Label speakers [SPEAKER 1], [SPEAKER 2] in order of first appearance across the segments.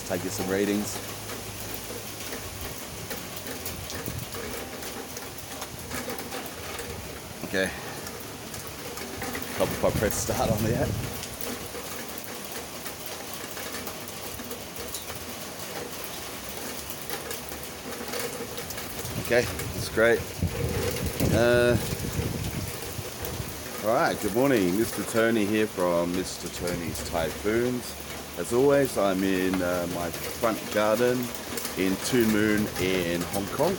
[SPEAKER 1] take you some readings. Okay. Help if I press start on the app. Okay, that's great. Alright, good morning. Mr. Tony here from Mr. Tony's Typhoons. As always, I'm in my front garden in Typhoon Moon in Hong Kong,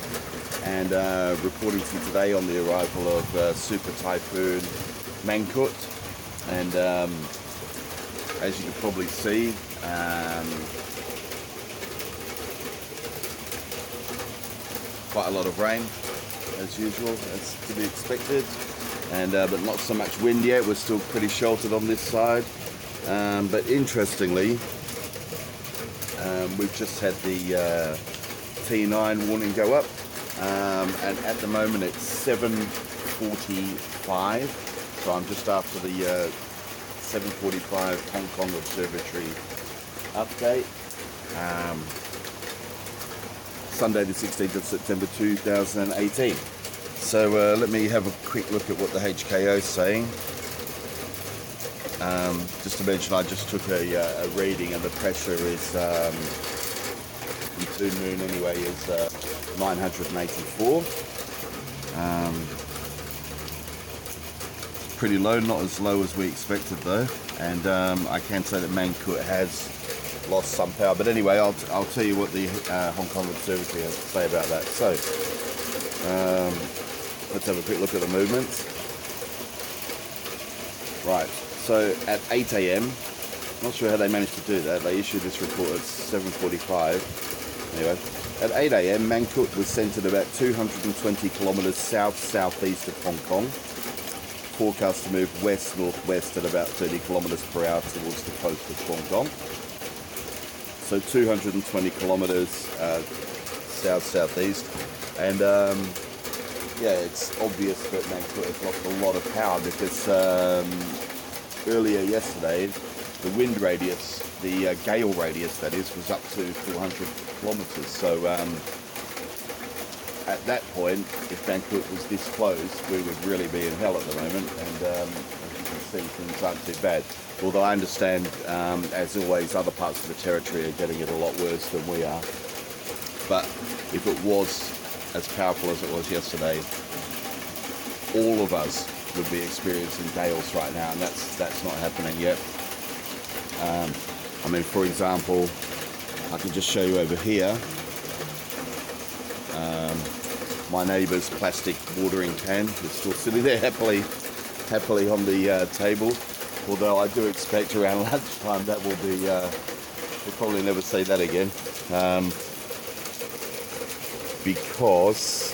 [SPEAKER 1] and reporting to you today on the arrival of Super Typhoon Mangkhut. And as you can probably see, quite a lot of rain as usual, as to be expected, and but not so much wind yet. We're still pretty sheltered on this side, but interestingly, we've just had the T9 warning go up, and at the moment it's 7:45, so I'm just after the 7:45 Hong Kong Observatory update. Sunday the 16th of September 2018. So let me have a quick look at what the HKO is saying. Just to mention, I just took a reading, and the pressure is, in Typhoon Moon anyway, is 984. Pretty low, not as low as we expected though, and I can say that Mangkhut has lost some power, but anyway, I'll tell you what the Hong Kong Observatory has to say about that. So let's have a quick look at the movements. Right, so at 8 a.m, not sure how they managed to do that. They issued this report at 7:45. Anyway, at 8 a.m, Mangkhut was centered about 220 kilometers south-southeast of Hong Kong, forecast to move west-northwest at about 30 kilometers per hour towards the coast of Hong Kong. So 220 kilometers south-southeast, and yeah, it's obvious that Mangkhut has lost a lot of power, because earlier yesterday the wind radius, the gale radius that is, was up to 400 kilometers. So at that point, if Mangkhut was this close, we would really be in hell at the moment, and as you can see, things aren't too bad. Although I understand, as always, other parts of the territory are getting it a lot worse than we are. But if it was as powerful as it was yesterday, all of us would be experiencing gales right now, and that's not happening yet. I mean, for example, I can just show you over here, my neighbour's plastic watering can is still sitting there happily on the table. Although I do expect around lunchtime that will be, we'll probably never see that again, because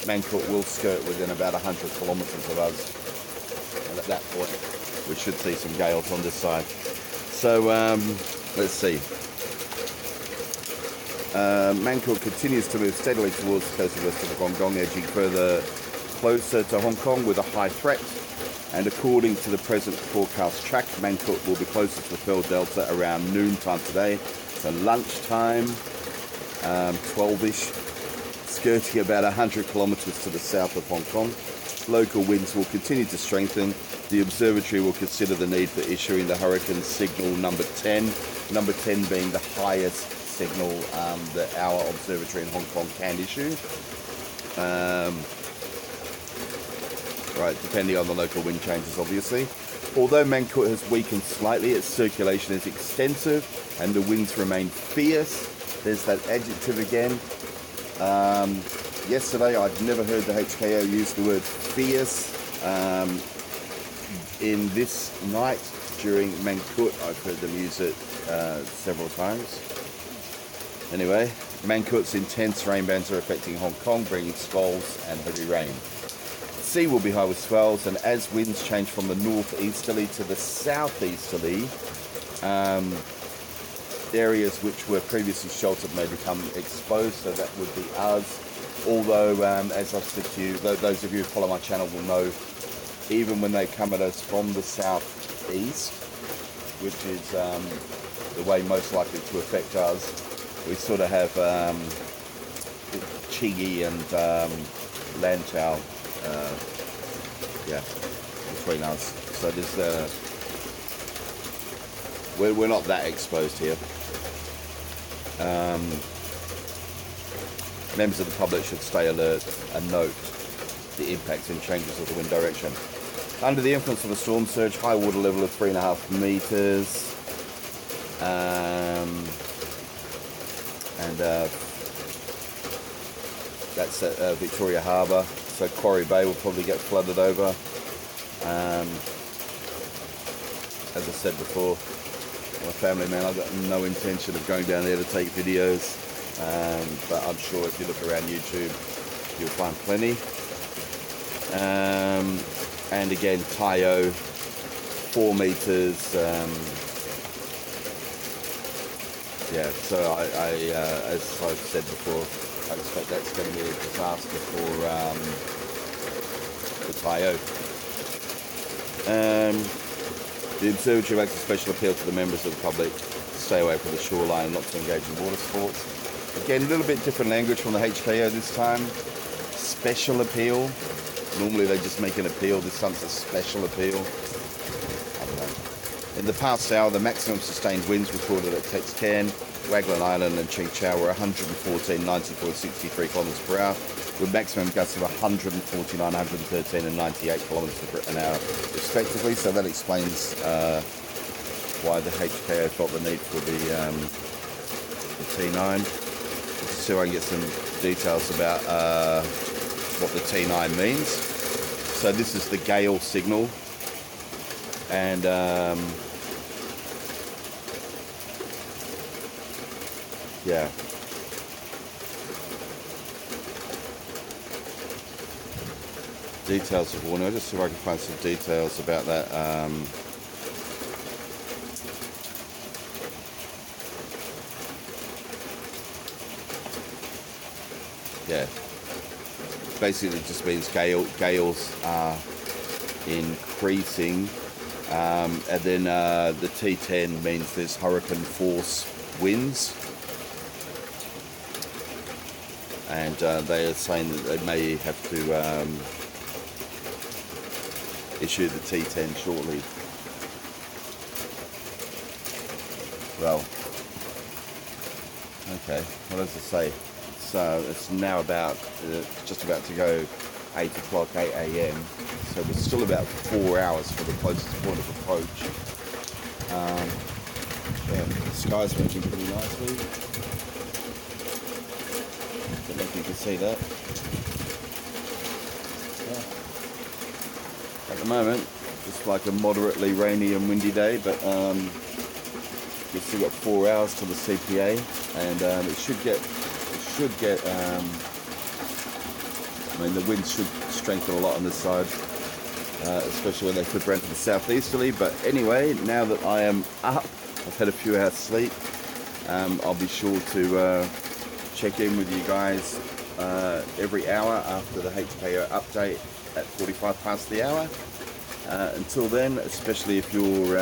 [SPEAKER 1] Mangkhut will skirt within about 100 kilometres of us, and at that point we should see some gales on this side. So let's see. Mangkhut continues to move steadily towards the coast of west of Hong Kong, edging further closer to Hong Kong with a high threat. And according to the present forecast track, Mangkhut will be closer to the Pearl Delta around noon time today. So lunchtime, 12-ish, skirting about 100 kilometres to the south of Hong Kong. Local winds will continue to strengthen. The observatory will consider the need for issuing the hurricane signal number 10. Number 10 being the highest signal that our observatory in Hong Kong can issue. Right, depending on the local wind changes, obviously. Although Mangkhut has weakened slightly, its circulation is extensive and the winds remain fierce. There's that adjective again. Yesterday, I'd never heard the HKO use the word fierce. In this night, during Mangkhut, I've heard them use it several times. Anyway, Mangkhut's intense rain bands are affecting Hong Kong, bringing squalls and heavy rain. Sea will be high with swells, and as winds change from the northeasterly to the southeasterly, areas which were previously sheltered may become exposed, so that would be us. Although, as I've said to you, those of you who follow my channel will know, even when they come at us from the southeast, which is the way most likely to affect us. We sort of have Chigi and Lantau, between us. So there's we're not that exposed here. Members of the public should stay alert and note the impacts and changes of the wind direction. Under the influence of a storm surge, high water level of 3.5 meters. That's at Victoria Harbour, so Quarry Bay will probably get flooded over. As I said before, I'm a family man. I've got no intention of going down there to take videos, but I'm sure if you look around YouTube, you'll find plenty. And again, Tayo, 4 meters. So as I've said before, I expect that's going to be a disaster for Tayo. The Observatory makes a special appeal to the members of the public to stay away from the shoreline and not to engage in water sports. Again, a little bit different language from the HKO this time. Special appeal. Normally they just make an appeal. This time's a special appeal. I don't know. In the past hour, the maximum sustained winds recorded at Tex Cairn, Waglan Island and Ching Chow were 114, 94, 63 kilometers per hour, with maximum gusts of 149, 113 and 98 kilometers an hour respectively. So that explains why the HKO felt the need for the T9. Let's see if I can get some details about what the T9 means. So this is the gale signal, and details of warning. I'll just see if I can find some details about that. Basically it just means gales are increasing, and then the T10 means there's hurricane force winds, and they are saying that they may have to issue the T10 shortly. Well, okay, what does it say? So it's now about just about to go 8 o'clock, 8 a.m. So we're still about 4 hours for the closest point of approach. The sky's moving pretty nicely. Don't know if you can see that. At the moment, just like a moderately rainy and windy day, but we've still got 4 hours to the CPA, and it should get. The winds should strengthen a lot on this side, especially when they could run to the southeasterly. But anyway, now that I am up, I've had a few hours sleep. I'll be sure to check in with you guys every hour after the HKO update at 45 past the hour. Until then, especially if you're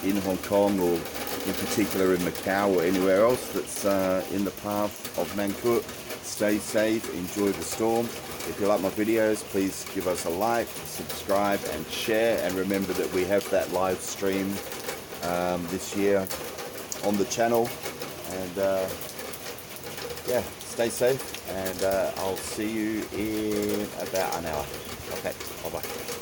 [SPEAKER 1] in Hong Kong, or in particular in Macau or anywhere else that's in the path of Mangkhut, stay safe, enjoy the storm. If you like my videos, please give us a like, subscribe and share, and remember that we have that live stream this year on the channel. And stay safe, and I'll see you in about an hour. Okay, bye bye.